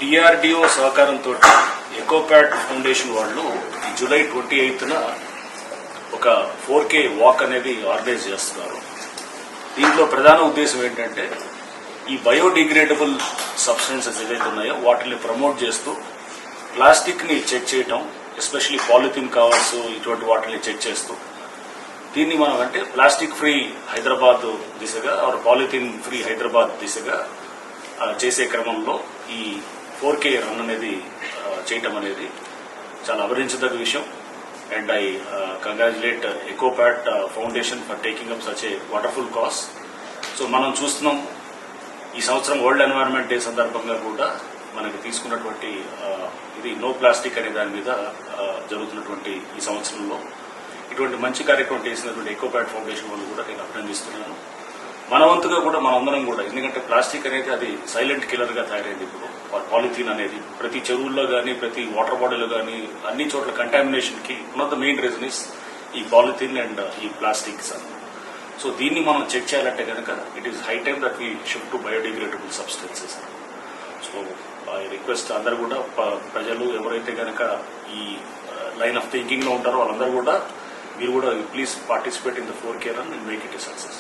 DRDO సహకారంతో ఎకోప్యాడ్ foundation వాళ్ళు July 28న ఒక 4K వాక్ అనేది ఆర్గనైజ్ చేస్తున్నారు. దీంట్లో ప్రధాన ఉద్దేశం ఏంటంటే ఈ బయోడిగ్రేడబుల్ సబ్స్టెన్సెస్ ఏదైతే ఉన్నాయో వాటిని ప్రమోట్ చేస్తూ ప్లాస్టిక్ ని చెక్ చేయటం, ఎస్పెషల్లీ పాలిథిన్ కవర్స్ ఇటువంటి వాటిని చెక్ చేస్తూ దీన్ని మనం అంటే ప్లాస్టిక్ ఫ్రీ హైదరాబాద్ దిశగా ఆర్ పాలిథిన్ ఫ్రీ హైదరాబాద్ దిశగా చేసే క్రమంలో ఈ 4K రన్ అనేది చేయటం అనేది చాలా అభినందించదగ్గ విషయం. And I congratulate Ecopad foundation for taking up such a wonderful cause. So మనం చూస్తున్నాం ఈ సంవత్సరం వరల్డ్ ఎన్వైరన్మెంట్ డే సందర్భంగా కూడా మనకి తీసుకున్నటువంటి ఇది నో ప్లాస్టిక్ అనే దాని మీద జరుగుతున్నటువంటి ఈ సంవత్సరంలో ఇటువంటి మంచి కార్యక్రమం చేసినటువంటి ఎకోప్యాడ్ ఫౌండేషన్ వాళ్ళు కూడా నేను అభినందిస్తున్నాను. మన వంతుగా కూడా మనందరం కూడా, ఎందుకంటే ప్లాస్టిక్ అనేది అది సైలెంట్ కిల్లర్ గా తయారైంది. ఇప్పుడు పాలిథీన్ అనేది ప్రతి చెరువుల్లో కానీ ప్రతి వాటర్ బాడీలో కానీ అన్ని చోట్ల కంటామినేషన్ కి one of the main reason is ఈ పాలిథీన్ అండ్ ఈ ప్లాస్టిక్స్. సో దీన్ని మనం చెక్ చేయాలంటే కనుక it is high time that we shift to biodegradable substances. So I request అందరూ కూడా ప్రజలు ఎవరైతే కనుక ఈ లైన్ ఆఫ్ థింకింగ్ లో ఉంటారో వాళ్ళందరూ కూడా మీరు కూడా please participate in the 4K run and make it a success.